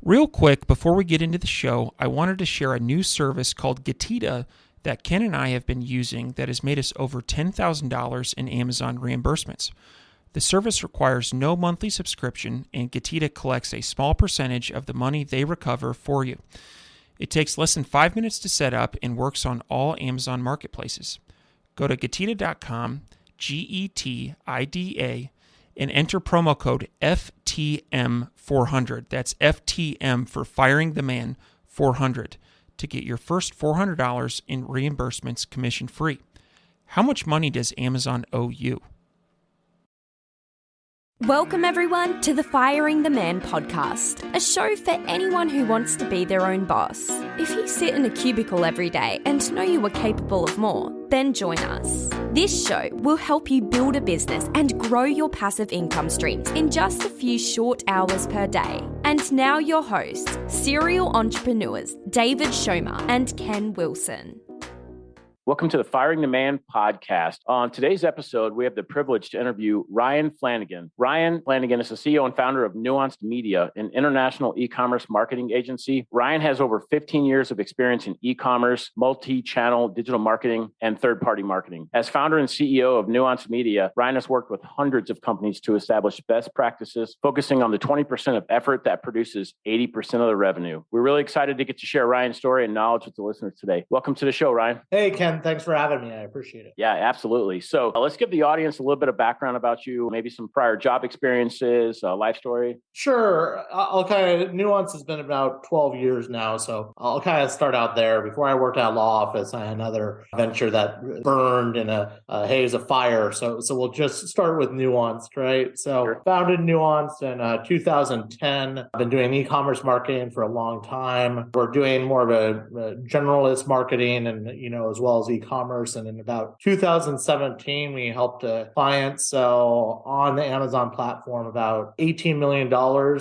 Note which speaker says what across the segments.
Speaker 1: Real quick, before we get into the show, I wanted to share a new service called Getita that Ken and I have been using that has made us over $10,000 in Amazon reimbursements. The service requires no monthly subscription, and Getita collects a small percentage of the money they recover for you. It takes less than 5 minutes to set up and works on all Amazon marketplaces. Go to Getita.com, Getida, and enter promo code FTM400. That's FTM for Firing the Man 400 to get your first $400 in reimbursements commission free. How much money does Amazon owe you?
Speaker 2: Welcome everyone to the Firing the Man podcast, a show for anyone who wants to be their own boss. If you sit in a cubicle every day and know you are capable of more, then join us. This show will help you build a business and grow your passive income streams in just a few short hours per day. And now your hosts, serial entrepreneurs David Schomer and Ken Wilson.
Speaker 3: Welcome to the Firing the Man podcast. On today's episode, we have the privilege to interview Ryan Flannagan. Ryan Flannagan is the CEO and founder of Nuanced Media, an international e-commerce marketing agency. Ryan has over 15 years of experience in e-commerce, multi-channel digital marketing, and third-party marketing. As founder and CEO of Nuanced Media, Ryan has worked with hundreds of companies to establish best practices, focusing on the 20% of effort that produces 80% of the revenue. We're really excited to get to share Ryan's story and knowledge with the listeners today. Welcome to the show, Ryan.
Speaker 4: Hey, Ken. Thanks for having me. I appreciate it.
Speaker 3: Yeah, absolutely. So let's give the audience a little bit of background about you, maybe some prior job experiences, life story.
Speaker 4: Sure. Nuance has been about 12 years now. So I'll kind of start out there. Before I worked at a law office, I had another venture that burned in a haze of fire. So we'll just start with Nuanced, right? So sure. Founded Nuanced in 2010. I've been doing e-commerce marketing for a long time. We're doing more of a generalist marketing and, as well as e-commerce. And in about 2017, we helped a client sell on the Amazon platform about $18 million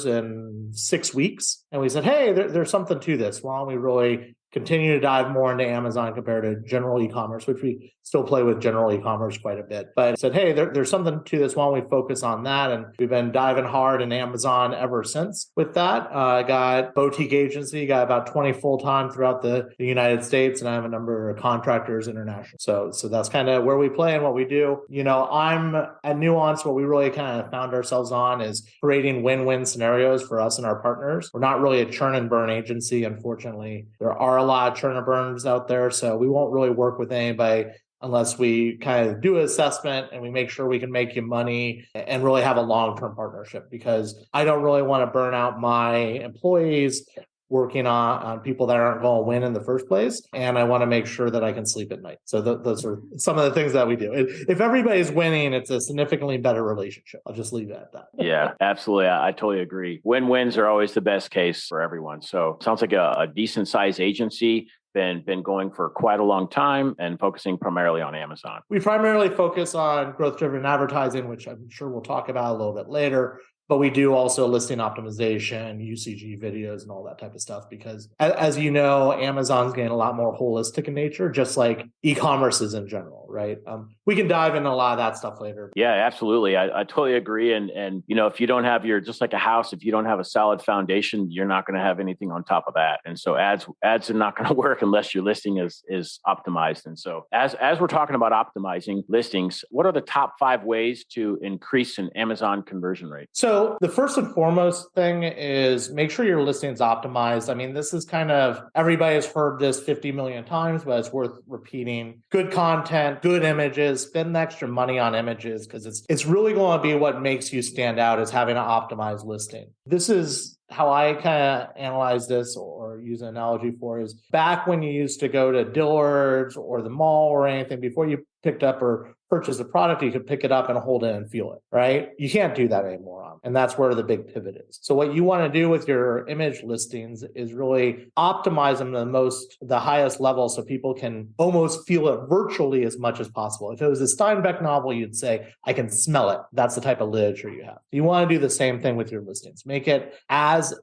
Speaker 4: in 6 weeks. And we said, hey, there's something to this. Why don't we really continue to dive more into Amazon compared to general e-commerce, which we still play with general e-commerce quite a bit. But I said, hey, there's something to this. Why don't we focus on that? And we've been diving hard in Amazon ever since with that. I got boutique agency, got about 20 full-time throughout the United States, and I have a number of contractors international. So that's kind of where we play and what we do. I'm at Nuance, what we really kind of found ourselves on is creating win-win scenarios for us and our partners. We're not really a churn and burn agency, unfortunately. There are a lot of churn and burns out there, so we won't really work with anybody unless we kind of do an assessment and we make sure we can make you money and really have a long-term partnership, because I don't really want to burn out my employees working on people that aren't going to win in the first place. And I want to make sure that I can sleep at night. So those are some of the things that we do. If everybody's winning, it's a significantly better relationship. I'll just leave it at that.
Speaker 3: Yeah, absolutely. I totally agree. Win-wins are always the best case for everyone. So sounds like a decent sized agency. Been going for quite a long time and focusing primarily on Amazon.
Speaker 4: We primarily focus on growth-driven advertising, which I'm sure we'll talk about a little bit later. But we do also listing optimization, UCG videos, and all that type of stuff, because as you know, Amazon's getting a lot more holistic in nature, just like e-commerce is in general, right? We can dive into a lot of that stuff later.
Speaker 3: Yeah, absolutely. I totally agree. And if you don't have just like a house, if you don't have a solid foundation, you're not going to have anything on top of that. And so ads are not going to work unless your listing is optimized. And so as we're talking about optimizing listings, what are the top 5 ways to increase an Amazon conversion rate?
Speaker 4: So the first and foremost thing is make sure your listing is optimized. I mean, this is kind of, everybody has heard this 50 million times, but it's worth repeating. Good content, good images, spend the extra money on images, because it's really going to be what makes you stand out, is having an optimized listing. This is how I kind of analyze this, or use an analogy for, is back when you used to go to Dillard's or the mall or anything, before you picked up or purchased a product, you could pick it up and hold it and feel it, right? You can't do that anymore. And that's where the big pivot is. So what you want to do with your image listings is really optimize them to the highest level, so people can almost feel it virtually as much as possible. If it was a Steinbeck novel, you'd say, I can smell it. That's the type of literature you have. You want to do the same thing with your listings. Make it as,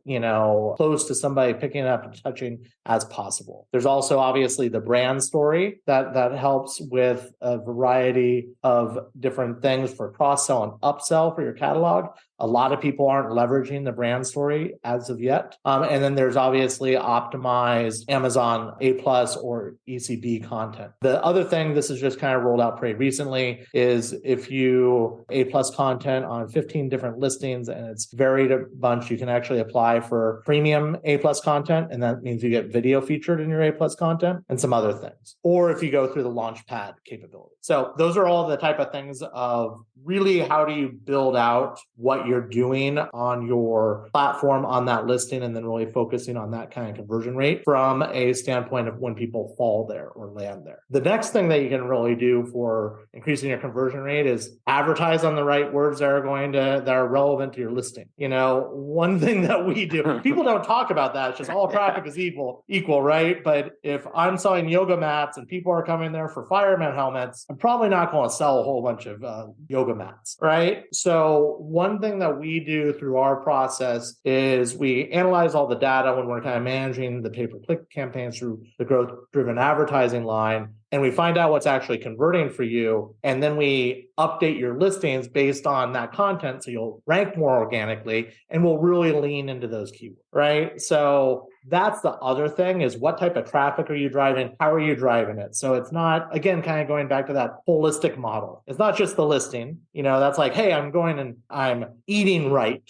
Speaker 4: close to somebody picking it up and touching as possible. There's also obviously the brand story that helps with a variety of different things for cross-sell and upsell for your catalog. A lot of people aren't leveraging the brand story as of yet. And then there's obviously optimized Amazon A+ or ECB content. The other thing, this is just kind of rolled out pretty recently, is if you A+ content on 15 different listings and it's varied a bunch, you can actually apply for premium A+ content. And that means you get video featured in your A+ content and some other things. Or if you go through the Launchpad capability. So those are all the type of things of really how do you build out what you're doing on your platform on that listing, and then really focusing on that kind of conversion rate from a standpoint of when people fall there or land there. The next thing that you can really do for increasing your conversion rate is advertise on the right words that are relevant to your listing. One thing that we do, people don't talk about that. It's just all traffic is equal, right? But if I'm selling yoga mats and people are coming there for fireman helmets, I'm probably not going to sell a whole bunch of yoga mats, right? So one thing that we do through our process is we analyze all the data when we're kind of managing the pay-per-click campaigns through the growth-driven advertising line, and we find out what's actually converting for you. And then we update your listings based on that content. So you'll rank more organically, and we'll really lean into those keywords, right? So that's the other thing, is what type of traffic are you driving? How are you driving it? So it's not, again, kind of going back to that holistic model. It's not just the listing, that's like, hey, I'm going and I'm eating right?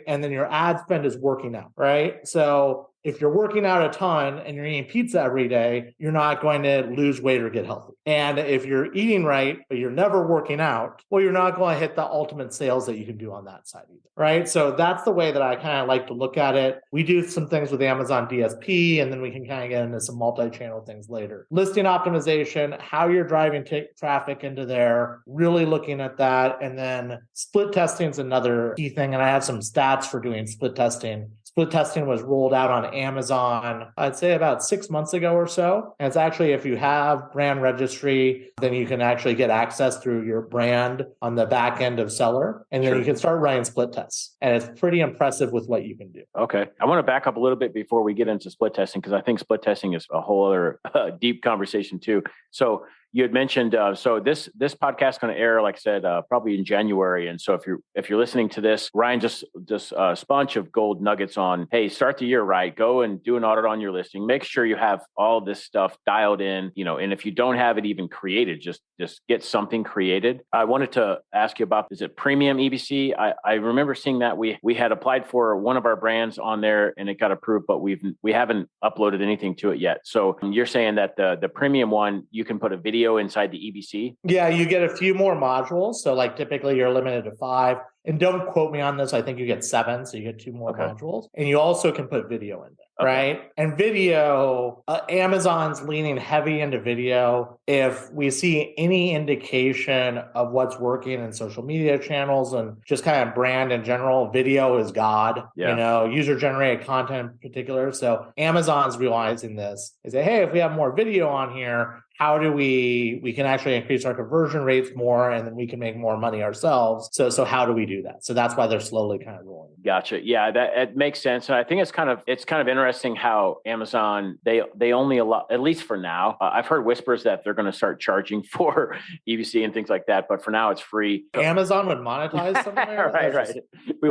Speaker 4: And then your ad spend is working out, right? So if you're working out a ton and you're eating pizza every day, you're not going to lose weight or get healthy. And if you're eating right, but you're never working out, well, you're not going to hit the ultimate sales that you can do on that side either, right? So that's the way that I kind of like to look at it. We do some things with Amazon DSP, and then we can kind of get into some multi-channel things later. Listing optimization, how you're driving traffic into there, really looking at that. And then split testing is another key thing. And I have some stats for doing split testing. Split testing was rolled out on Amazon, I'd say about 6 months ago or so. And it's actually, if you have brand registry, then you can actually get access through your brand on the back end of seller. And then you can start running split tests. And it's pretty impressive with what you can do.
Speaker 3: Okay. I want to back up a little bit before we get into split testing, because I think split testing is a whole other deep conversation too. So you had mentioned, so this podcast is going to air, like I said, probably in January. And so if you're listening to this, Ryan just a bunch of gold nuggets on, hey, start the year right. Go and do an audit on your listing. Make sure you have all this stuff dialed in, and if you don't have it even created, just get something created. I wanted to ask you about, is it premium EBC? I remember seeing that we had applied for one of our brands on there and it got approved, but we haven't uploaded anything to it yet. So you're saying that the premium one, you can put a video inside the EBC?
Speaker 4: Yeah, you get a few more modules. So like typically you're limited to 5. And don't quote me on this. I think you get 7, so you get 2 more modules. And you also can put video in there, right? And video, Amazon's leaning heavy into video. If we see any indication of what's working in social media channels and just kind of brand in general, video is God, user-generated content in particular. So Amazon's realizing this. They say, hey, if we have more video on here, how do we can actually increase our conversion rates more, and then we can make more money ourselves. So how do we do that? So that's why they're slowly kind of rolling.
Speaker 3: Gotcha. Yeah, that it makes sense. And I think it's kind of interesting how Amazon, they only allow, at least for now, I've heard whispers that they're going to start charging for EBC and things like that, but for now it's free.
Speaker 4: Amazon would monetize something.
Speaker 3: Right. We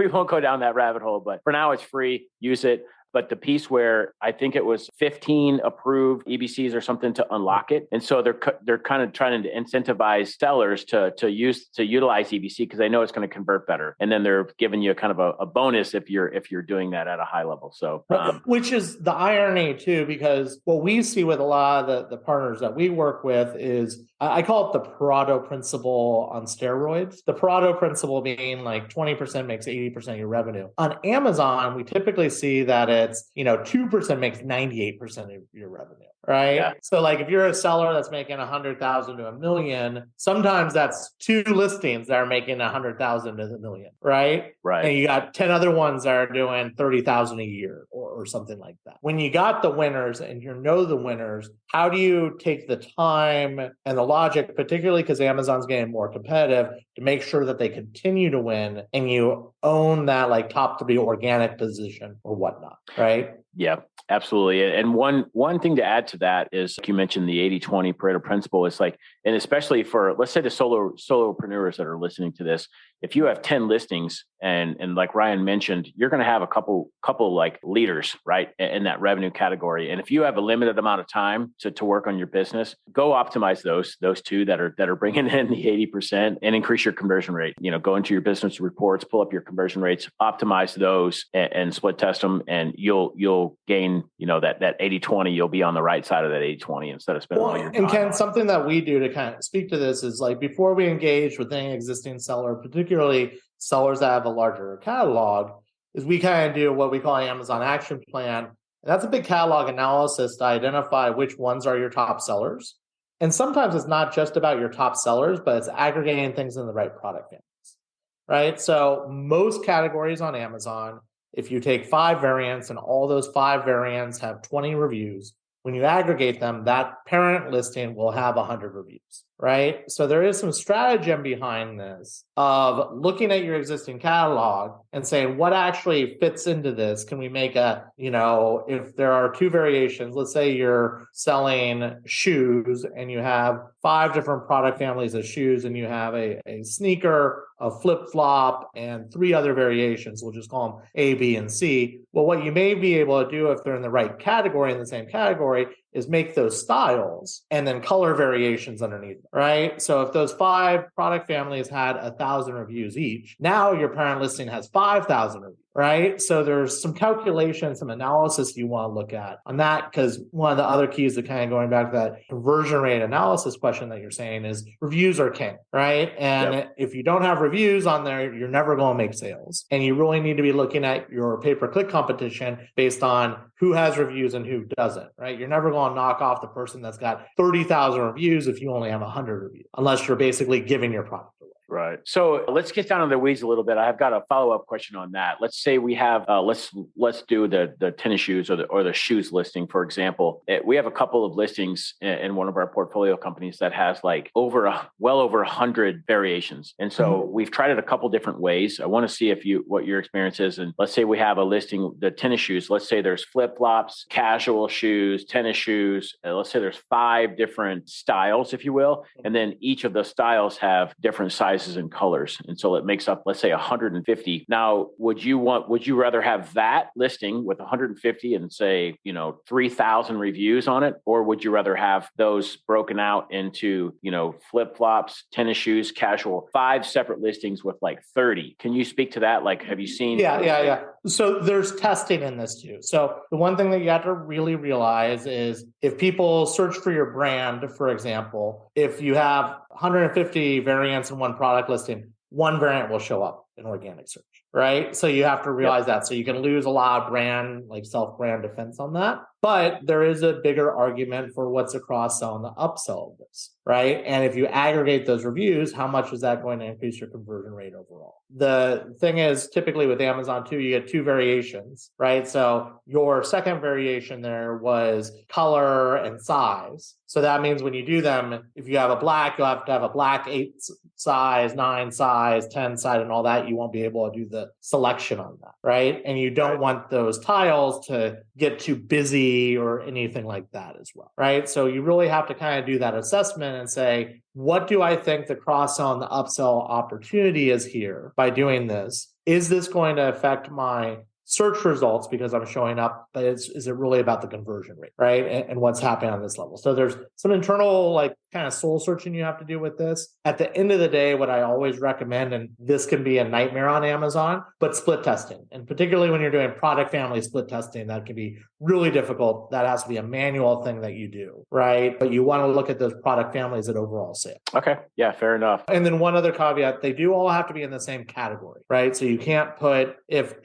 Speaker 3: won't go down that rabbit hole, but for now it's free. Use it. But the piece where I think it was 15 approved EBCs or something to unlock it, and so they're kind of trying to incentivize sellers to utilize EBC because they know it's going to convert better, and then they're giving you a kind of a bonus if you're doing that at a high level. So,
Speaker 4: which is the irony too, because what we see with a lot of the partners that we work with is, I call it the Pareto principle on steroids. The Pareto principle being like 20% makes 80% of your revenue. On Amazon, we typically see that it's 2% makes 98% of your revenue, right? Yeah. So like if you're a seller that's making 100,000 to $1 million, sometimes that's 2 listings that are making 100,000 to $1 million, right?
Speaker 3: Right.
Speaker 4: And you got 10 other ones that are doing 30,000 a year or something like that. When you got the winners and you know the winners, how do you take the time and the logic, particularly because Amazon's getting more competitive, to make sure that they continue to win, and you own that like top 3 organic position or whatnot, right?
Speaker 3: Yeah, absolutely. And one thing to add to that is, like you mentioned, the 80-20 Pareto principle is like, and especially for, let's say, the solopreneurs that are listening to this, if you have 10 listings and like Ryan mentioned, you're going to have a couple like leaders, right, in that revenue category. And if you have a limited amount of time to work on your business, go optimize those two that are bringing in the 80% and increase your conversion rate. Go into your business reports, pull up your conversion rates, optimize those and split test them, and you'll gain, that 80-20, you'll be on the right side of that 80-20 instead of spending all your time.
Speaker 4: And Ken, something that we do to kind of speak to this is like, before we engage with any existing seller, particularly sellers that have a larger catalog, is we kind of do what we call an Amazon action plan. And that's a big catalog analysis to identify which ones are your top sellers. And sometimes it's not just about your top sellers, but it's aggregating things in the right product families, right? So most categories on Amazon, if you take 5 variants and all those 5 variants have 20 reviews, when you aggregate them, that parent listing will have 100 reviews, right? So there is some stratagem behind this of looking at your existing catalog and saying, what actually fits into this? Can we make if there are 2 variations, let's say you're selling shoes and you have 5 different product families of shoes, and you have a sneaker, a flip-flop, and 3 other variations. We'll just call them A, B, and C. Well, what you may be able to do if they're in the right category, in the same category, is make those styles and then color variations underneath, right? So if those 5 product families had 1,000 reviews each, now your parent listing has 5,000 reviews, right? So there's some calculation, some analysis you want to look at on that, because one of the other keys to kind of going back to that conversion rate analysis question that you're saying is reviews are king, right? And if you don't have reviews on there, you're never going to make sales. And you really need to be looking at your pay-per-click competition based on who has reviews and who doesn't, right? You're never going to knock off the person that's got 30,000 reviews if you only have 100 reviews, unless you're basically giving your product away.
Speaker 3: Right. So let's get down to the weeds a little bit. I've got a follow-up question on that. Let's say we have, let's do the tennis shoes or the shoes listing, for example. We have a couple of listings in one of our portfolio companies that has like well over 100 variations. And so we've tried it a couple different ways. I want to see what your experience is. And let's say we have a listing, the tennis shoes. Let's say there's flip-flops, casual shoes, tennis shoes. Let's say there's 5 different styles, if you will. And then each of the styles have different sizes and colors. And so it makes up, let's say, 150. Now, would you rather have that listing with 150 and say, 3,000 reviews on it? Or would you rather have those broken out into, flip-flops, tennis shoes, casual, 5 separate listings with like 30? Can you speak to that? Like, have you seen?
Speaker 4: Yeah. So there's testing in this too. So the one thing that you have to really realize is if people search for your brand, for example, if you have 150 variants in one product listing, 1 variant will show up in organic search, right? So you have to realize that. So you can lose a lot of brand, like self-brand defense on that. But there is a bigger argument for what's a cross-sell and the upsell of this, right? And if you aggregate those reviews, how much is that going to increase your conversion rate overall? The thing is, typically with Amazon too, you get 2 variations, right? So your second variation there was color and size. So that means when you do them, if you have a black, you'll have to have a black 8 size, 9 size, 10 size, and all that. You won't be able to do the selection on that, right? And you don't want those tiles to get too busy or anything like that as well, right? So you really have to kind of do that assessment and say, what do I think the cross-sell and the upsell opportunity is here by doing this? Is this going to affect my search results because I'm showing up, but is it really about the conversion rate, right? And what's happening on this level. So there's some internal like kind of soul searching you have to do with this. At the end of the day, what I always recommend, and this can be a nightmare on Amazon, but split testing. And particularly when you're doing product family split testing, that can be really difficult. That has to be a manual thing that you do, right? But you want to look at those product families at overall sales.
Speaker 3: Okay. Yeah, fair enough.
Speaker 4: And then one other caveat, they do all have to be in the same category, right? So you can't put, if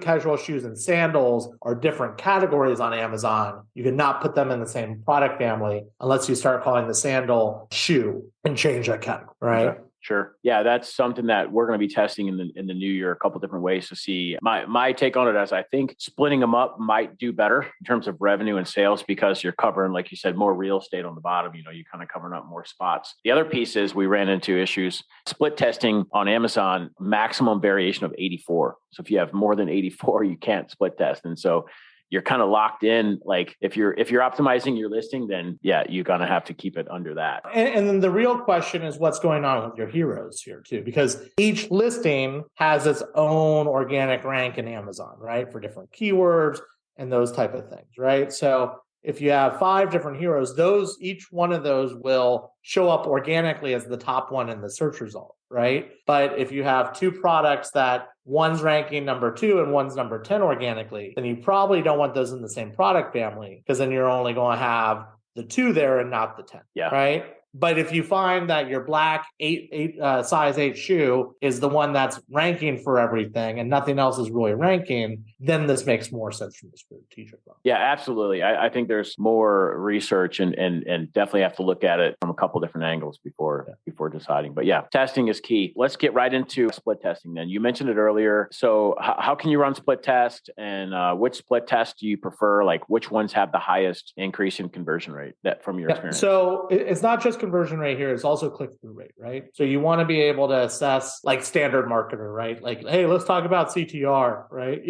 Speaker 4: casual shoes and sandals are different categories on Amazon, you cannot put them in the same product family unless you start calling the sandal shoe and change that category, right?
Speaker 3: Okay. Sure. Yeah, that's something that we're going to be testing in the new year, a couple different ways to see. My take on it is I think splitting them up might do better in terms of revenue and sales because you're covering, like you said, more real estate on the bottom. You're kind of covering up more spots. The other piece is we ran into issues. Split testing on Amazon, maximum variation of 84. So if you have more than 84, you can't split test. And so you're kind of locked in. Like if you're optimizing your listing, then you're going to have to keep it under that.
Speaker 4: And then the real question is what's going on with your heroes here too, because each listing has its own organic rank in Amazon, right? For different keywords and those type of things, right? So if you have 5 different heroes, each one of those will show up organically as the top one in the search result, right? But if you have 2 products that one's ranking number 2 and one's number 10 organically, then you probably don't want those in the same product family because then you're only going to have the 2 there and not the 10, right? But if you find that your black size 8 shoe is the one that's ranking for everything and nothing else is really ranking, then this makes more sense from the strategic level.
Speaker 3: Yeah, absolutely. I think there's more research and definitely have to look at it from a couple different angles before deciding. But testing is key. Let's get right into split testing then. You mentioned it earlier. So how can you run split test and which split test do you prefer? Like which ones have the highest increase in conversion rate from your experience?
Speaker 4: So it's not just conversion rate here, it's also click-through rate, right? So you want to be able to assess like standard marketer, right? Like, hey, let's talk about CTR, right?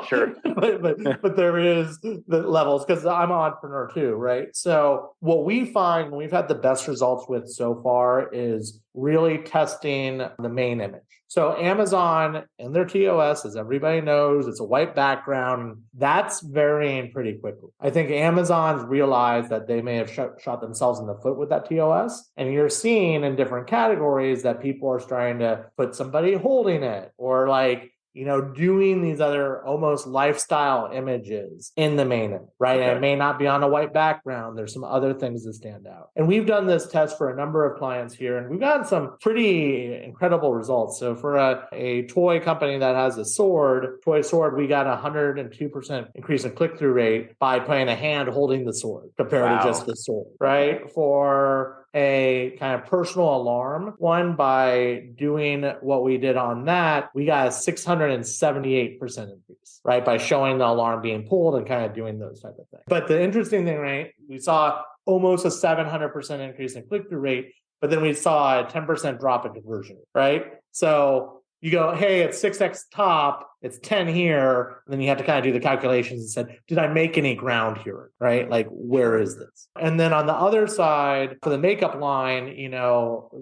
Speaker 3: Sure.
Speaker 4: but there is the levels because I'm an entrepreneur too, right? So what we find we've had the best results with so far is really testing the main image. So Amazon and their TOS, as everybody knows, it's a white background. That's varying pretty quickly. I think Amazon's realized that they may have shot themselves in the foot with that TOS. And you're seeing in different categories that people are starting to put somebody holding it or like, doing these other almost lifestyle images in the main image, right? Okay. And it may not be on a white background. There's some other things that stand out. And we've done this test for a number of clients here, and we've gotten some pretty incredible results. So for a toy company that has a toy sword, we got 102% increase in click-through rate by putting a hand holding the sword compared to just the sword, right? For a kind of personal alarm one, by doing what we did on that, we got a 678% increase, right? By showing the alarm being pulled and kind of doing those type of things. But the interesting thing, right? We saw almost a 700% increase in click-through rate, but then we saw a 10% drop in conversion, right? So you go, hey, it's 6x top, it's 10 here. And then you have to kind of do the calculations and said, did I make any ground here, right? Like, where is this? And then on the other side, for the makeup line,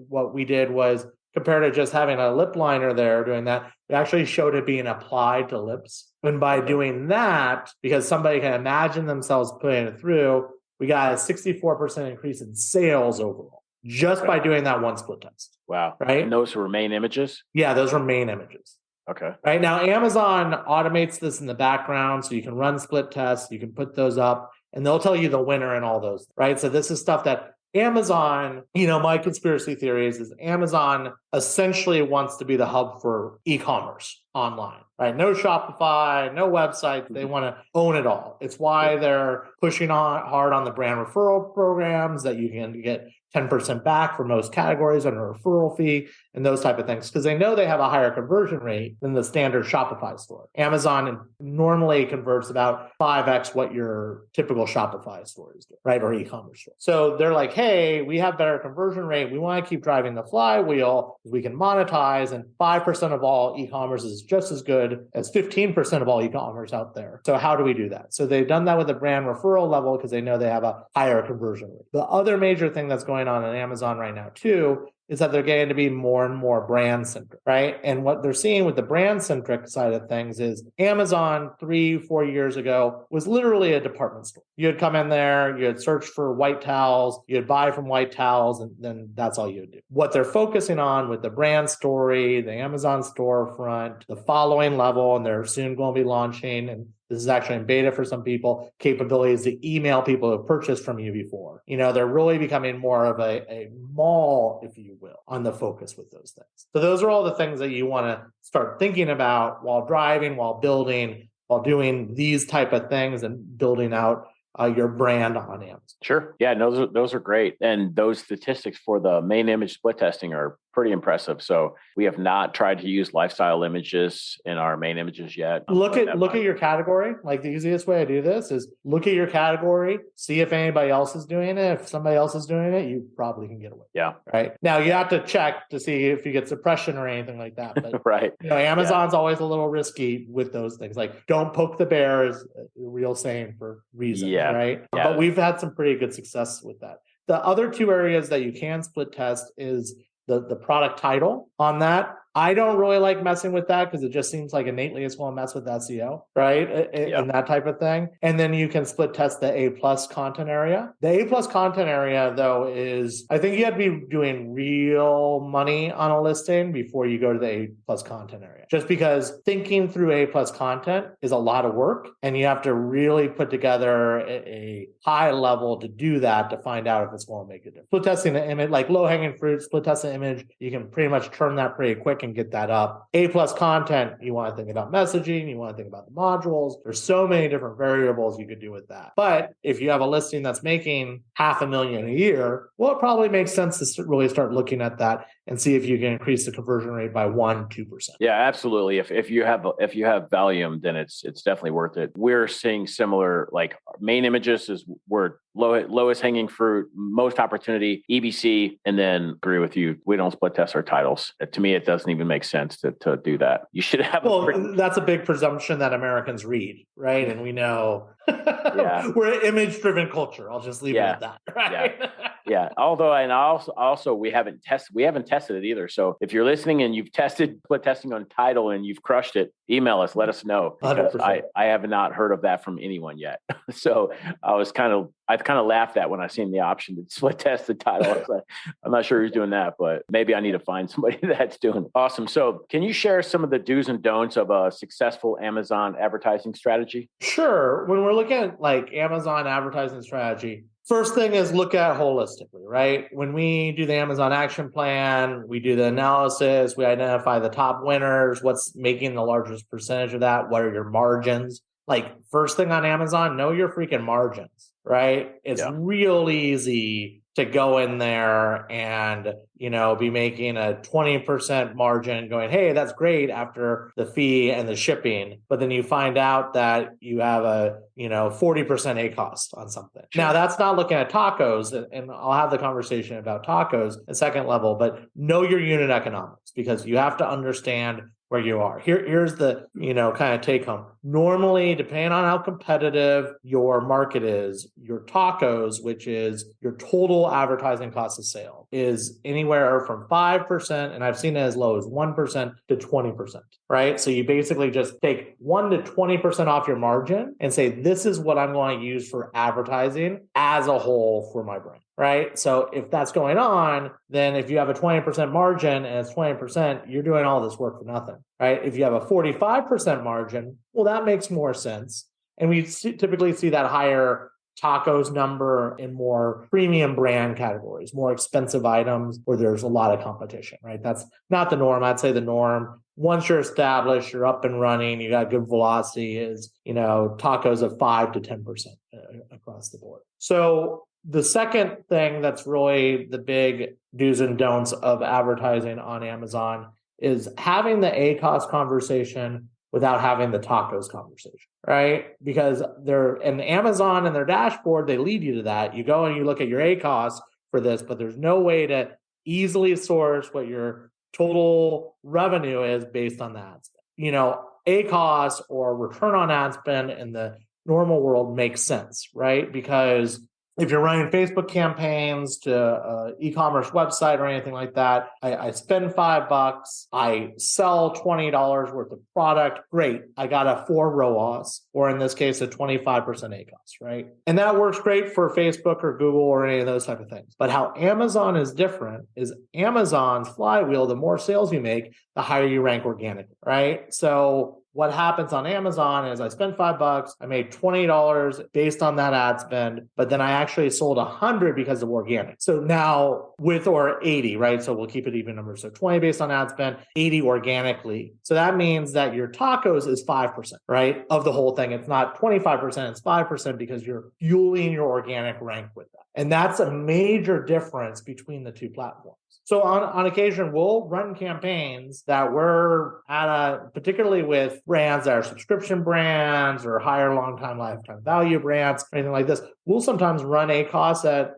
Speaker 4: what we did was compared to just having a lip liner there doing that, we actually showed it being applied to lips. And by doing that, because somebody can imagine themselves putting it through, we got a 64% increase in sales overall. Just by doing that one split test.
Speaker 3: Wow.
Speaker 4: Right.
Speaker 3: And those were main images?
Speaker 4: Yeah, those were main images.
Speaker 3: Okay.
Speaker 4: Right. Now, Amazon automates this in the background. So you can run split tests, you can put those up, and they'll tell you the winner and all those. Right. So this is stuff that Amazon, my conspiracy theories is Amazon essentially wants to be the hub for e-commerce online, right? No Shopify, no website. They want to own it all. It's why they're pushing hard on the brand referral programs that you can get 10% back for most categories on a referral fee and those type of things, because they know they have a higher conversion rate than the standard Shopify store. Amazon normally converts about 5x what your typical Shopify store is doing, right? Or e-commerce store. So they're like, hey, we have better conversion rate. We want to keep driving the flywheel. We can monetize, and 5% of all e-commerce is just as good as 15% of all e-commerce out there. So how do we do that? So they've done that with a brand referral level because they know they have a higher conversion rate. The other major thing that's going on in Amazon right now too is that they're getting to be more and more brand centric, right? And what they're seeing with the brand centric side of things is Amazon 3-4 years ago was literally a department store. You'd come in there, you'd search for white towels, you'd buy from white towels, and then that's all you'd do. What they're focusing on with the brand story, the Amazon storefront, the following level, and they're soon going to be launching, and this is actually in beta for some people, capabilities to email people who have purchased from you before. They're really becoming more of a mall, if you will, on the focus with those things. So those are all the things that you want to start thinking about while driving, while building, while doing these type of things and building out your brand on Amazon.
Speaker 3: Sure. Yeah, those are great. And those statistics for the main image split testing are pretty impressive. So we have not tried to use lifestyle images in our main images yet.
Speaker 4: Look at your category. Like the easiest way to do this is look at your category, see if anybody else is doing it. If somebody else is doing it, you probably can get away.
Speaker 3: Yeah.
Speaker 4: Right. Now you have to check to see if you get suppression or anything like that. But
Speaker 3: right.
Speaker 4: Amazon's always a little risky with those things. Like don't poke the bear is a real saying for reasons, right?
Speaker 3: Yeah.
Speaker 4: But we've had some pretty good success with that. The other two areas that you can split test is the product title on that. I don't really like messing with that because it just seems like innately it's going to mess with SEO, right? And that type of thing. And then you can split test the A+ content area. The A+ content area, though, is I think you have to be doing real money on a listing before you go to the A+ content area. Just because thinking through A+ content is a lot of work, and you have to really put together a high level to do that to find out if it's going to make a difference. Split testing the image, like low-hanging fruit, split test the image, you can pretty much turn that pretty quick and get that up. A+ content, you want to think about messaging, you want to think about the modules. There's so many different variables you could do with that. But if you have a listing that's making $500,000 a year, well, it probably makes sense to really start looking at that and see if you can increase the conversion rate by 1-2%.
Speaker 3: Yeah, absolutely. If you have volume, then it's definitely worth it. We're seeing similar, like main images is where lowest hanging fruit, most opportunity, EBC, and then agree with you. We don't split test our titles. To me, it doesn't even make sense to do that. You should have.
Speaker 4: That's a big presumption that Americans read, right? And we know we're an image-driven culture. I'll just leave it at that. Right?
Speaker 3: Yeah. Although, and also we haven't tested it either. So if you're listening and you've tested split testing on title and you've crushed it, email us. Let us know, because 100%. I have not heard of that from anyone yet. So I kind of laughed at when I seen the option to split test the title. I was like, I'm not sure who's doing that, but maybe I need to find somebody that's doing it. Awesome. So can you share some of the do's and don'ts of a successful Amazon advertising strategy?
Speaker 4: Sure. When we're looking at like Amazon advertising strategy, first thing is look at holistically, right? When we do the Amazon action plan, we do the analysis, we identify the top winners, what's making the largest percentage of that, what are your margins? Like first thing on Amazon, know your freaking margins, right? It's real easy to go in there and, be making a 20% margin going, hey, that's great after the fee and the shipping. But then you find out that you have a, 40% A cost on something. Sure. Now that's not looking at tacos, and I'll have the conversation about tacos at second level, but know your unit economics, because you have to understand where you are. Here's the, kind of take home. Normally, depending on how competitive your market is, your tacos, which is your total advertising cost of sale, is anywhere from 5%, and I've seen it as low as 1% to 20%, right? So you basically just take 1 to 20% off your margin and say, this is what I'm going to use for advertising as a whole for my brand. Right. So if that's going on, then if you have a 20% margin and it's 20%, you're doing all this work for nothing. Right. If you have a 45% margin, well, that makes more sense. And we typically see that higher tacos number in more premium brand categories, more expensive items where there's a lot of competition. Right. That's not the norm. I'd say the norm, once you're established, you're up and running, you got good velocity, is, tacos of 5 to 10% across the board. So the second thing that's really the big do's and don'ts of advertising on Amazon is having the ACoS conversation without having the tacos conversation, right? Because they're in Amazon and their dashboard, they lead you to that. You go and you look at your ACoS for this, but there's no way to easily source what your total revenue is based on that. ACoS or return on ad spend in the normal world makes sense, right? Because if you're running Facebook campaigns to e-commerce website or anything like that, I spend $5, I sell $20 worth of product. Great. I got a 4 ROAS, or in this case, a 25% ACoS, right? And that works great for Facebook or Google or any of those type of things. But how Amazon is different is Amazon's flywheel, the more sales you make, the higher you rank organically, right? So what happens on Amazon is I spent $5, I made $20 based on that ad spend, but then I actually sold 100 because of organic. So now or 80, right? So we'll keep it even numbers. So 20 based on ad spend, 80 organically. So that means that your tacos is 5%, right? Of the whole thing. It's not 25%, it's 5% because you're fueling your organic rank with that. And that's a major difference between the two platforms. So on occasion, we'll run campaigns that we're particularly with brands that are subscription brands or higher long-time lifetime value brands, anything like this. We'll sometimes run ACOS at,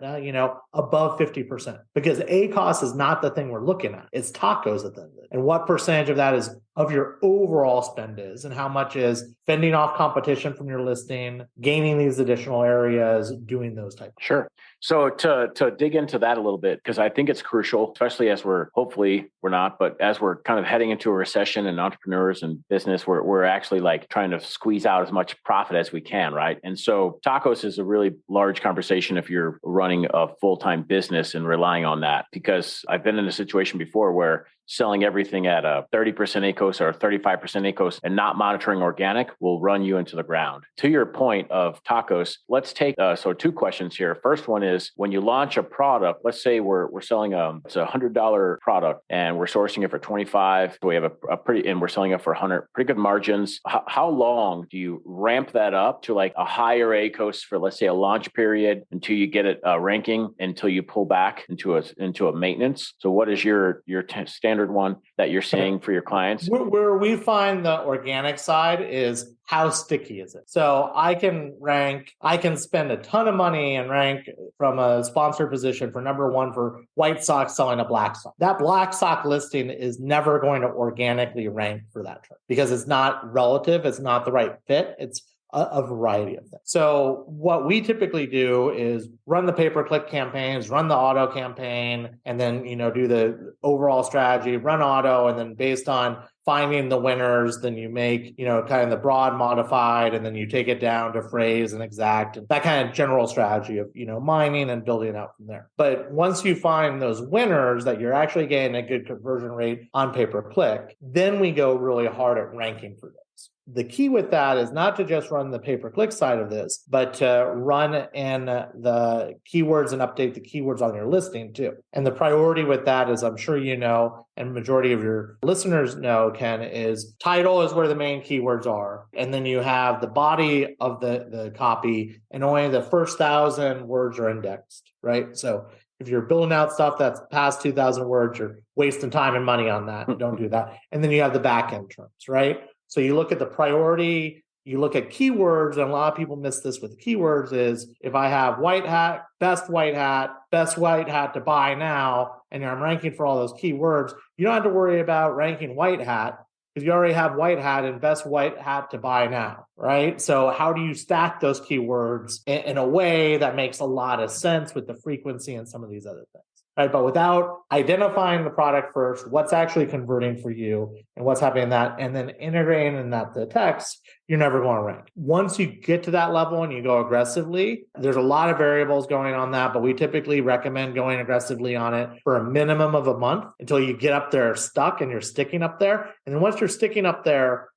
Speaker 4: above 50% because ACOS is not the thing we're looking at. It's tacos at the end of it. And what percentage of that is of your overall spend is, and how much is fending off competition from your listing, gaining these additional areas, doing those types.
Speaker 3: Sure. So to dig into that a little bit, because I think it's crucial, especially as hopefully we're not, but as we're kind of heading into a recession and entrepreneurs and business, we're actually like trying to squeeze out as much profit as we can, right? And so tacos is a really large conversation if you're running a full-time business and relying on that, because I've been in a situation before where selling everything at a 30% ACOS or 35% ACOS and not monitoring organic will run you into the ground. To your point of tacos, let's take, so two questions here. First one is, when you launch a product, let's say we're selling it's $100 product and we're sourcing it for 25. So we have and we're selling it for 100, pretty good margins. How long do you ramp that up to like a higher ACOS for, let's say, a launch period until you get it ranking, until you pull back into a maintenance? So what is your standard one that you're seeing for your clients?
Speaker 4: Where we find the organic side is how sticky is it? So I can spend a ton of money and rank from a sponsored position for number one for white sock selling a black sock. That black sock listing is never going to organically rank for that term because it's not relative. It's not the right fit. It's a variety of things. So what we typically do is run the pay-per-click campaigns, run the auto campaign, and then, do the overall strategy, run auto, and then based on finding the winners, then you make, kind of the broad modified, and then you take it down to phrase and exact, and that kind of general strategy of, mining and building out from there. But once you find those winners that you're actually getting a good conversion rate on pay-per-click, then we go really hard at ranking for those. The key with that is not to just run the pay-per-click side of this, but to run in the keywords and update the keywords on your listing too. And the priority with that, as I'm sure you know, and majority of your listeners know, Ken, is title is where the main keywords are. And then you have the body of the copy, and only the first 1,000 words are indexed, right? So if you're building out stuff that's past 2,000 words, you're wasting time and money on that. Don't do that. And then you have the back-end terms, right? So you look at the priority, you look at keywords, and a lot of people miss this with keywords is if I have white hat, best white hat to buy now, and I'm ranking for all those keywords, you don't have to worry about ranking white hat because you already have white hat and best white hat to buy now, right? So how do you stack those keywords in a way that makes a lot of sense with the frequency and some of these other things? Right, but without identifying the product first, what's actually converting for you and what's happening in that, and then integrating in that the text, you're never going to rank. Once you get to that level and you go aggressively, there's a lot of variables going on that, but we typically recommend going aggressively on it for a minimum of a month until you get up there stuck and you're sticking up there. And then once you're sticking up there,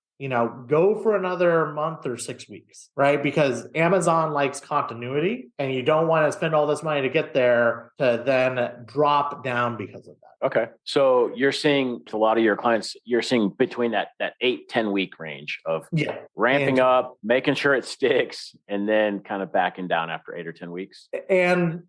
Speaker 4: go for another month or 6 weeks, right? Because Amazon likes continuity and you don't want to spend all this money to get there to then drop down because of that.
Speaker 3: Okay. So you're seeing a lot of your clients, you're seeing between that 8-10 week range of ramping up, making sure it sticks, and then kind of backing down after 8 or 10 weeks.
Speaker 4: And,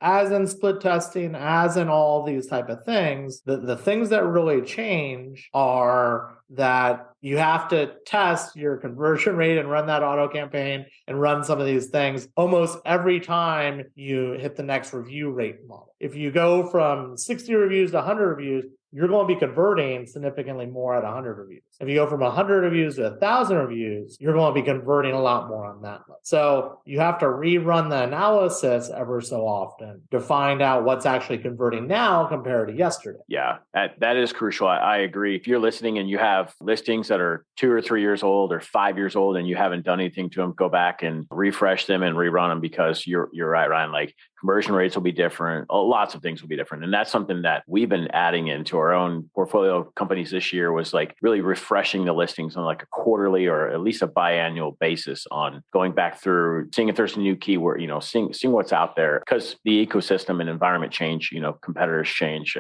Speaker 4: as in split testing, as in all these type of things, the things that really change are that you have to test your conversion rate and run that auto campaign and run some of these things almost every time you hit the next review rate model. If you go from 60 reviews to 100 reviews, you're going to be converting significantly more at 100 reviews. If you go from 100 reviews to 1,000 reviews, you're going to be converting a lot more on that level. So you have to rerun the analysis ever so often to find out what's actually converting now compared to yesterday.
Speaker 3: Yeah, that is crucial. I agree. If you're listening and you have listings that are 2 or 3 years old or 5 years old and you haven't done anything to them, go back and refresh them and rerun them, because you're right, Ryan. Like, conversion rates will be different. Lots of things will be different. And that's something that we've been adding into our own portfolio of companies this year, was like really refreshing the listings on like a quarterly or at least a biannual basis, on going back through, seeing if there's a new keyword, seeing what's out there, because the ecosystem and environment change, competitors change,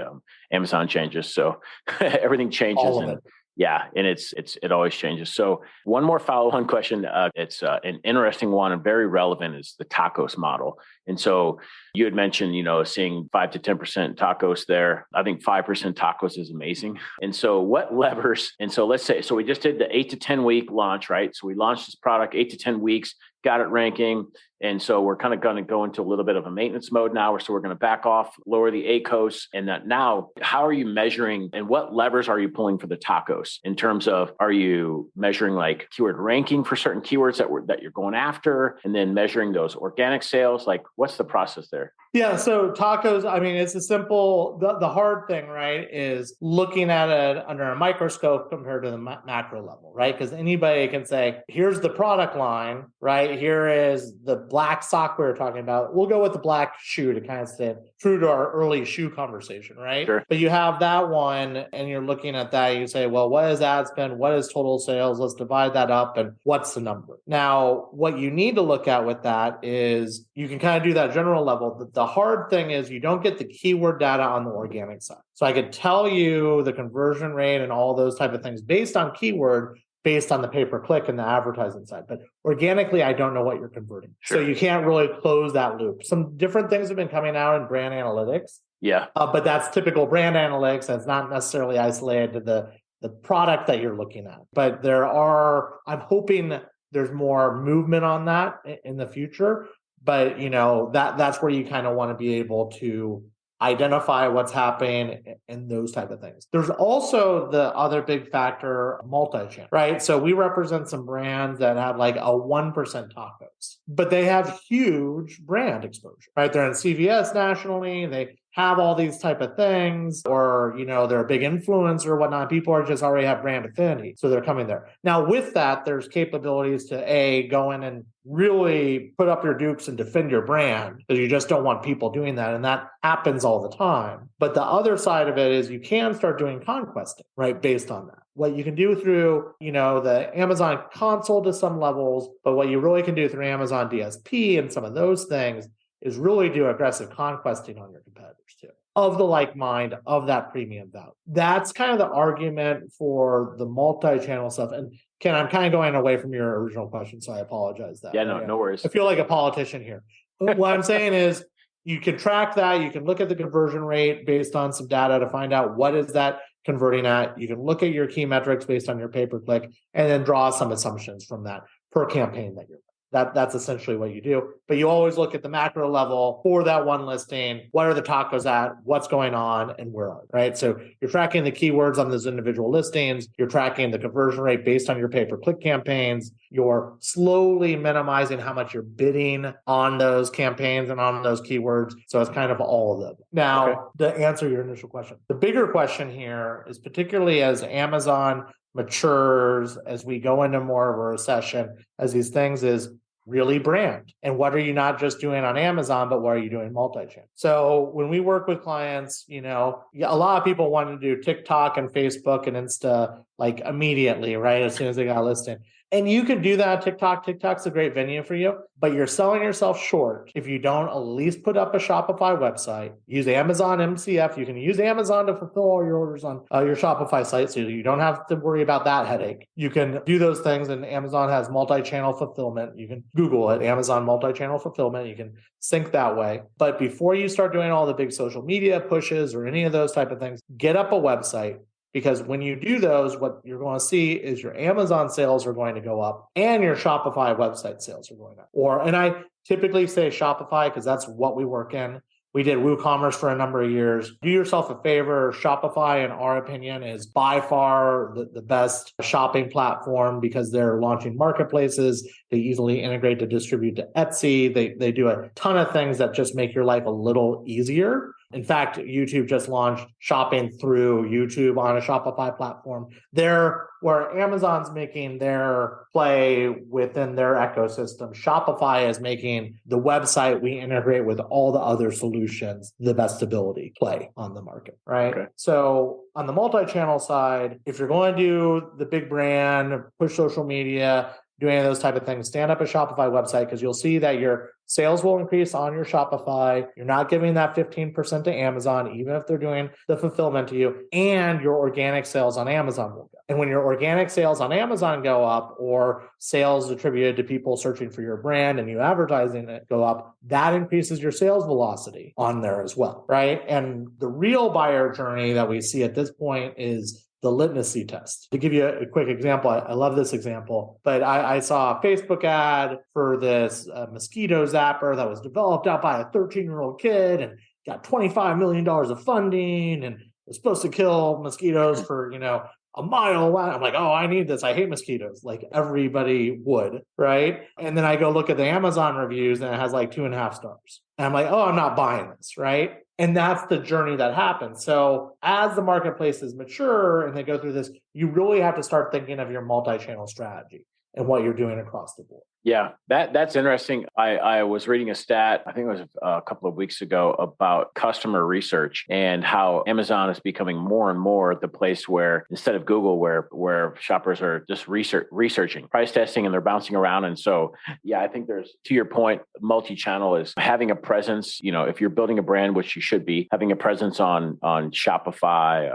Speaker 3: Amazon changes. So everything changes. Yeah, and it always changes. So one more follow-on question. It's an interesting one and very relevant is the tacos model. And so you had mentioned, seeing 5 to 10% tacos there. I think 5% tacos is amazing. And so what levers? And so let's say, so we just did the 8 to 10 week launch, right? So we launched this product 8 to 10 weeks, got it ranking. And so we're kind of going to go into a little bit of a maintenance mode now. So we're going to back off, lower the ACOS. And that now, how are you measuring and what levers are you pulling for the tacos in terms of, are you measuring like keyword ranking for certain keywords that you're going after and then measuring those organic sales? Like what's the process there?
Speaker 4: Yeah. So tacos, I mean, it's a simple, the hard thing, right, is looking at it under a microscope compared to the macro level, right? Because anybody can say, here's the product line, right? Here is the black sock we were talking about. We'll go with the black shoe to kind of stay true to our early shoe conversation, right?
Speaker 3: Sure.
Speaker 4: But you have that one and you're looking at that, you say, well, what is ad spend? What is total sales? Let's divide that up and what's the number? Now, what you need to look at with that is you can kind of do that general level. The hard thing is you don't get the keyword data on the organic side. So I could tell you the conversion rate and all those type of things based on keyword, based on the pay-per-click and the advertising side. But organically, I don't know what you're converting. Sure. So you can't really close that loop. Some different things have been coming out in brand analytics.
Speaker 3: Yeah.
Speaker 4: But that's typical brand analytics. That's not necessarily isolated to the product that you're looking at. But I'm hoping there's more movement on that in the future. But, that's where you kind of want to be able to identify what's happening and those type of things. There's also the other big factor, multi-channel, right? So we represent some brands that have like a 1% tacos, but they have huge brand exposure, right? They're in CVS nationally. They have all these type of things, or, they're a big influencer or whatnot. People are just already have brand affinity. So they're coming there. Now with that, there's capabilities to go in and really put up your dukes and defend your brand because you just don't want people doing that. And that happens all the time. But the other side of it is you can start doing conquesting, right? Based on that. What you can do through, the Amazon console to some levels, but what you really can do through Amazon DSP and some of those things is really do aggressive conquesting on your competitors too, of the like mind, of that premium value. That's kind of the argument for the multi-channel stuff. And Ken, I'm kind of going away from your original question, so I apologize that.
Speaker 3: Yeah, no worries.
Speaker 4: I feel like a politician here. What I'm saying is you can track that. You can look at the conversion rate based on some data to find out what is that converting at. You can look at your key metrics based on your pay-per-click and then draw some assumptions from that per campaign that you're That's essentially what you do. But you always look at the macro level for that one listing. What are the tacos at? What's going on? And where are they, right? So you're tracking the keywords on those individual listings. You're tracking the conversion rate based on your pay-per-click campaigns. You're slowly minimizing how much you're bidding on those campaigns and on those keywords. So it's kind of all of them. Now, To answer your initial question, the bigger question here is particularly as Amazon matures, as we go into more of a recession, as these things is really brand. And what are you not just doing on Amazon, but what are you doing multi-channel? So when we work with clients, a lot of people want to do TikTok and Facebook and Insta like immediately, right? As soon as they got a listing. And you can do that. TikTok's a great venue for you, but you're selling yourself short if you don't at least put up a Shopify website, use Amazon MCF. You can use Amazon to fulfill all your orders on your Shopify site, so you don't have to worry about that headache. You can do those things, and Amazon has multi-channel fulfillment. You can Google it, Amazon multi-channel fulfillment. You can sync that way. But before you start doing all the big social media pushes or any of those type of things, get up a website. Because when you do those, what you're going to see is your Amazon sales are going to go up and your Shopify website sales are going up. And I typically say Shopify because that's what we work in. We did WooCommerce for a number of years. Do yourself a favor. Shopify, in our opinion, is by far the best shopping platform because they're launching marketplaces. They easily integrate to distribute to Etsy. They do a ton of things that just make your life a little easier. In fact, YouTube just launched shopping through YouTube on a Shopify platform. They're where Amazon's making their play within their ecosystem. Shopify is making the website we integrate with all the other solutions, the best ability play on the market, right? Okay. So on the multi-channel side, if you're going to do the big brand, push social media, doing any of those type of things, stand up a Shopify website, because you'll see that your sales will increase on your Shopify. You're not giving that 15% to Amazon, even if they're doing the fulfillment to you, and your organic sales on Amazon will go. And when your organic sales on Amazon go up, or sales attributed to people searching for your brand and you advertising it go up, that increases your sales velocity on there as well, right? And the real buyer journey that we see at this point is the litmus test. To give you a quick example, I love this example, but I saw a Facebook ad for this mosquito zapper that was developed out by a 13-year-old kid and got $25 million of funding and was supposed to kill mosquitoes for, a mile away. I'm like, oh, I need this. I hate mosquitoes. Like everybody would, right? And then I go look at the Amazon reviews and it has like 2.5 stars. And I'm like, oh, I'm not buying this, right? And that's the journey that happens. So as the marketplaces mature and they go through this, you really have to start thinking of your multi-channel strategy and what you're doing across the board.
Speaker 3: Yeah, that's interesting. I was reading a stat, I think it was a couple of weeks ago, about customer research and how Amazon is becoming more and more the place where, instead of Google, where shoppers are just researching, price testing, and they're bouncing around. And so, yeah, I think there's, to your point, multi-channel is having a presence. If you're building a brand, which you should be, having a presence on Shopify,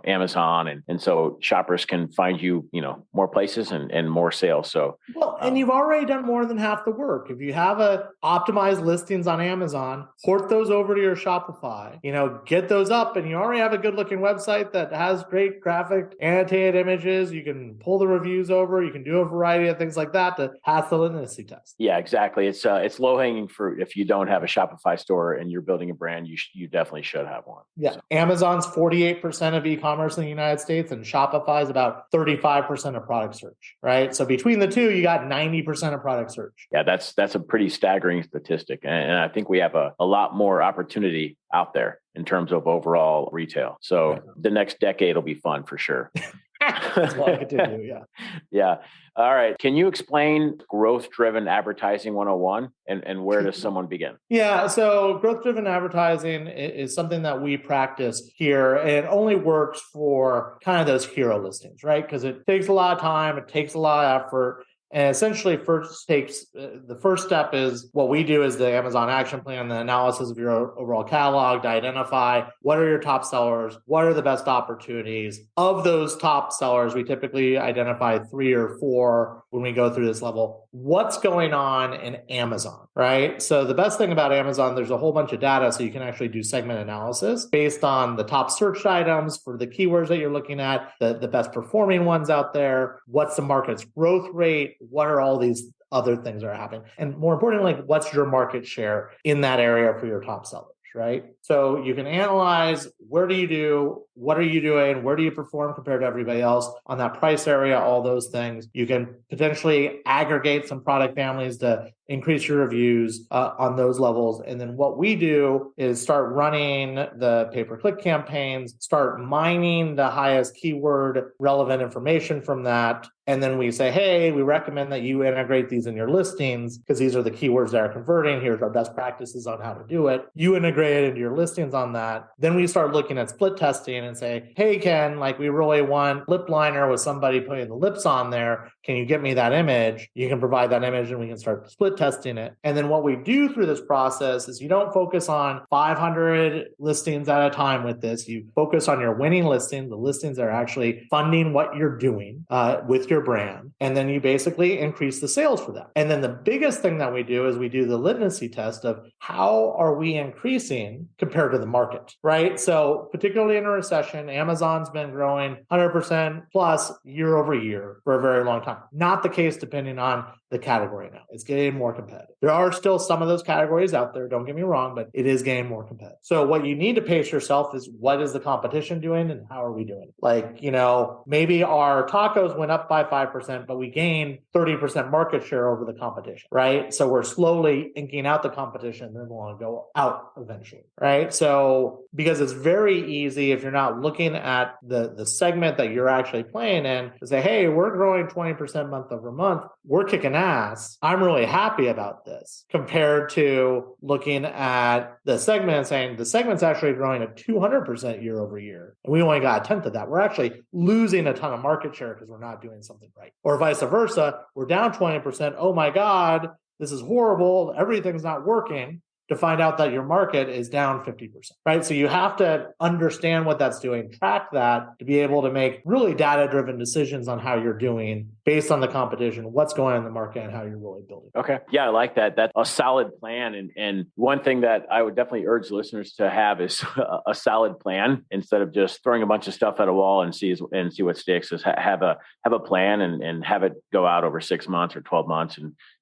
Speaker 3: Amazon, and so shoppers can find you, more places and more sales. So,
Speaker 4: well, and you've already done more than half the work. If you have optimized listings on Amazon, port those over to your Shopify, get those up, and you already have a good looking website that has great graphic, annotated images. You can pull the reviews over. You can do a variety of things like that to pass the literacy test.
Speaker 3: Yeah, exactly. It's low hanging fruit. If you don't have a Shopify store and you're building a brand, you definitely should have one.
Speaker 4: Yeah. So. Amazon's 48% of e-commerce in the United States, and Shopify is about 35% of product search, right? So between the two, you got 90% of product search.
Speaker 3: Yeah, that's a pretty staggering statistic. And I think we have a lot more opportunity out there in terms of overall retail. So the next decade will be fun for sure.
Speaker 4: That's what I could do, yeah.
Speaker 3: Yeah. All right. Can you explain growth-driven advertising 101 and where does someone begin?
Speaker 4: Yeah. So growth-driven advertising is something that we practice here, and it only works for kind of those hero listings, right? Because it takes a lot of time. It takes a lot of effort. And essentially, the first step is what we do is the Amazon action plan, the analysis of your overall catalog to identify what are your top sellers, what are the best opportunities. Of those top sellers, we typically identify 3 or 4 when we go through this level. What's going on in Amazon, right? So the best thing about Amazon, there's a whole bunch of data, so you can actually do segment analysis based on the top searched items for the keywords that you're looking at, the best performing ones out there, what's the market's growth rate, what are all these other things that are happening? And more importantly, what's your market share in that area for your top sellers, right? So you can analyze, where do you do, what are you doing, where do you perform compared to everybody else on that price area, all those things. You can potentially aggregate some product families to increase your reviews on those levels. And then what we do is start running the pay-per-click campaigns, start mining the highest keyword relevant information from that. And then we say, hey, we recommend that you integrate these in your listings because these are the keywords that are converting. Here's our best practices on how to do it. You integrate it into your listings on that. Then we start looking at split testing and say, hey, Ken, we really want lip liner with somebody putting the lips on there. Can you get me that image? You can provide that image and we can start split testing it. And then what we do through this process is you don't focus on 500 listings at a time with this. You focus on your winning listings, the listings that are actually funding what you're doing with your brand. And then you basically increase the sales for that. And then the biggest thing that we do is we do the litmus test of how are we increasing compared to the market, right? So particularly in a recession, Amazon's been growing 100% plus year over year for a very long time. Not the case depending on the category now. It's getting more competitive. There are still some of those categories out there, don't get me wrong, but it is getting more competitive. So what you need to pace yourself is what is the competition doing and how are we doing it? Maybe our tacos went up by 5%, but we gained 30% market share over the competition, right? So we're slowly inking out the competition and then we'll want to go out eventually, right? So because it's very easy if you're not looking at the segment that you're actually playing in to say, hey, we're growing 20% 20% month over month. We're kicking ass. I'm really happy about this compared to looking at the segment and saying the segment's actually growing at 200% year over year. And we only got a tenth of that. We're actually losing a ton of market share because we're not doing something right. Or vice versa, we're down 20%. Oh my God, this is horrible. Everything's not working. To find out that your market is down 50%, right? So you have to understand what that's doing, track that to be able to make really data-driven decisions on how you're doing based on the competition, what's going on in the market, and how you're really building.
Speaker 3: Okay. Yeah, I like that. That's a solid plan. And one thing that I would definitely urge listeners to have is a solid plan instead of just throwing a bunch of stuff at a wall and see what sticks. Is have a plan and have it go out over 6 months or 12 months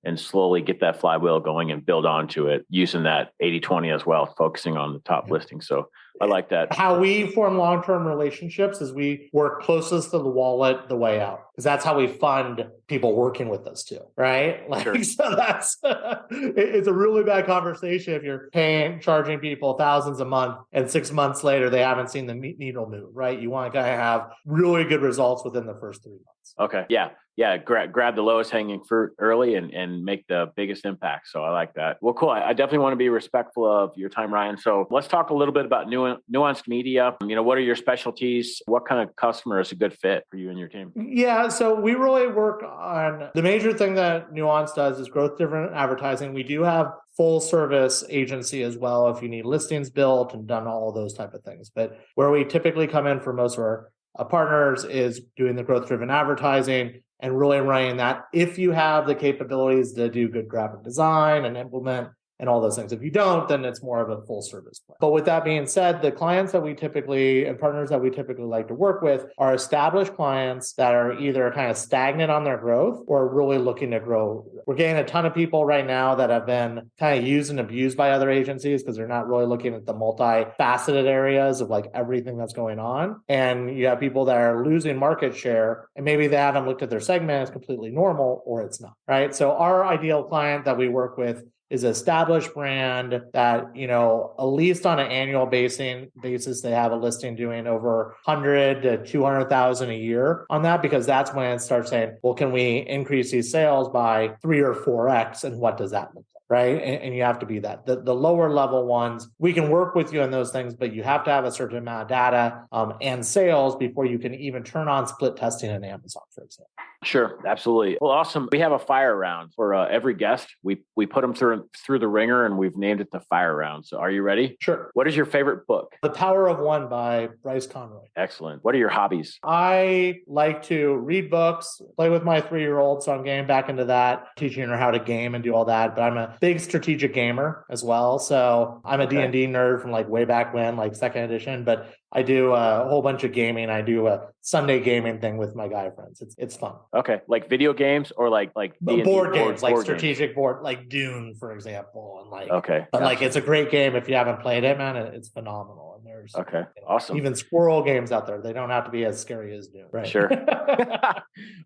Speaker 3: and slowly get that flywheel going and build onto it using that 80-20 as well, focusing on the top listing. So I like that.
Speaker 4: How we form long-term relationships is we work closest to the wallet the way out, because that's how we fund people working with us too, right? Like, sure. So that's it's a really bad conversation if you're charging people thousands a month and 6 months later they haven't seen the needle move, right? You want to kind of have really good results within the first 3 months.
Speaker 3: Okay. Yeah. Grab the lowest hanging fruit early and make the biggest impact. So I like that. Well, cool. I definitely want to be respectful of your time, Ryan. So let's talk a little bit about Nuanced Media. What are your specialties? What kind of customer is a good fit for you and your team?
Speaker 4: Yeah. So we really work on the major thing that Nuanced does is growth-driven advertising. We do have full service agency as well if you need listings built and done all of those type of things. But where we typically come in for most of our partners is doing the growth-driven advertising and really running that if you have the capabilities to do good graphic design and implement and all those things. If you don't, then it's more of a full service plan. But with that being said, the clients that we typically and partners that we typically like to work with are established clients that are either kind of stagnant on their growth or really looking to grow. We're getting a ton of people right now that have been kind of used and abused by other agencies because they're not really looking at the multifaceted areas of like everything that's going on. And you have people that are losing market share and maybe they haven't looked at their segment as completely normal or it's not, right? So our ideal client that we work with is an established brand that, at least on an annual basis, they have a listing doing over 100 to 200,000 a year on that, because that's when it starts saying, well, can we increase these sales by 3 or 4x? And what does that look like? Right. And you have to be that. The lower level ones, we can work with you on those things, but you have to have a certain amount of data and sales before you can even turn on split testing in Amazon, for example.
Speaker 3: Sure. Absolutely. Well, awesome. We have a fire round for every guest. We put them through the ringer and we've named it the fire round. So are you ready?
Speaker 4: Sure.
Speaker 3: What is your favorite book?
Speaker 4: The Power of One by Bryce Conroy.
Speaker 3: Excellent. What are your hobbies?
Speaker 4: I like to read books, play with my 3-year-old. So I'm getting back into that, teaching her how to game and do all that. But I'm a big strategic gamer as well. So I'm a D&D nerd from like way back when, like second edition, but I do a whole bunch of gaming. I do a Sunday gaming thing with my guy friends. It's fun.
Speaker 3: Okay. Like video games or like D&D
Speaker 4: board games, like strategic
Speaker 3: games.
Speaker 4: board, like Dune, for example. And like,
Speaker 3: okay.
Speaker 4: But like, it's a great game. If you haven't played it, man, it's phenomenal. And there's
Speaker 3: awesome.
Speaker 4: Even squirrel games out there. They don't have to be as scary as Dune. Right.
Speaker 3: Sure.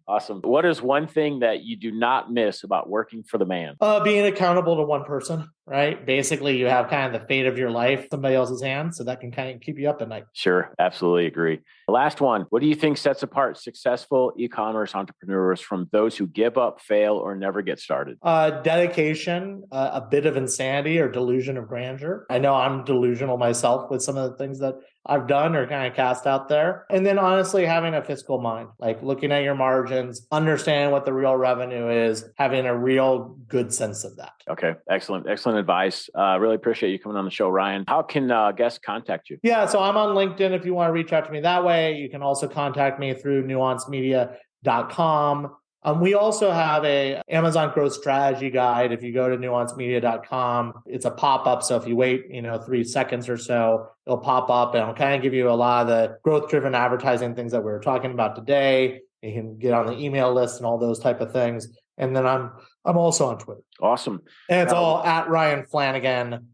Speaker 3: Awesome. What is one thing that you do not miss about working for the man?
Speaker 4: Being accountable to one person, right? Basically, you have kind of the fate of your life in somebody else's hands, so that can kind of keep you up at night.
Speaker 3: Sure. Absolutely agree. The last one. What do you think sets apart successful e-commerce entrepreneurs from those who give up, fail, or never get started?
Speaker 4: Dedication, a bit of insanity or delusion of grandeur. I know I'm delusional myself with some of the things that I've done or kind of cast out there. And then honestly, having a fiscal mind, like looking at your margins, understanding what the real revenue is, having a real good sense of that. Okay. Excellent. Excellent advice. Really appreciate you coming on the show, Ryan. How can guests contact you? Yeah. So I'm on LinkedIn if you want to reach out to me that way. You can also contact me through nuancedmedia.com. We also have a Amazon growth strategy guide. If you go to nuancedmedia.com, it's a pop-up. So if you wait, 3 seconds or so, it'll pop up and it'll kind of give you a lot of the growth-driven advertising things that we were talking about today. You can get on the email list and all those type of things. And then I'm also on Twitter. Awesome. And it's all at Ryan Flannagan.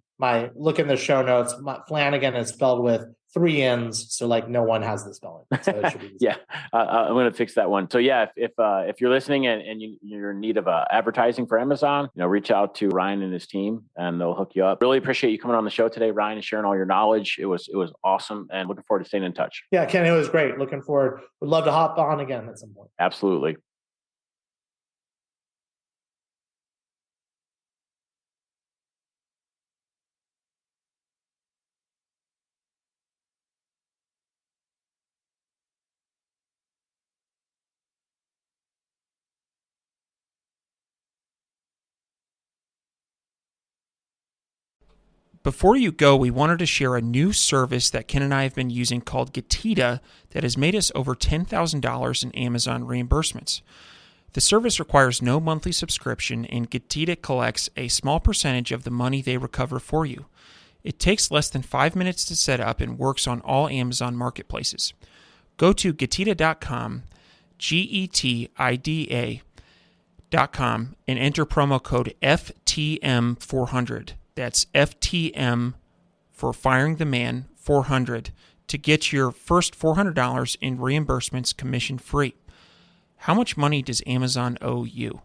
Speaker 4: Look in the show notes. Flannagan is spelled with 3 N's, so like no one has the spelling. So it should be yeah, I'm going to fix that one. So yeah, if you're listening and you're in need of advertising for Amazon, reach out to Ryan and his team, and they'll hook you up. Really appreciate you coming on the show today, Ryan, and sharing all your knowledge. It was awesome, and looking forward to staying in touch. Yeah, Ken, it was great. Looking forward. Would love to hop on again at some point. Absolutely.
Speaker 1: before you go, we wanted to share a new service that Ken and I have been using called Getita that has made us over $10,000 in Amazon reimbursements. The service requires no monthly subscription, and Getita collects a small percentage of the money they recover for you. It takes less than 5 minutes to set up and works on all Amazon marketplaces. Go to Getita.com, Getida.com, and enter promo code FTM400. That's FTM for Firing the Man 400 to get your first $400 in reimbursements commission free. How much money does Amazon owe you?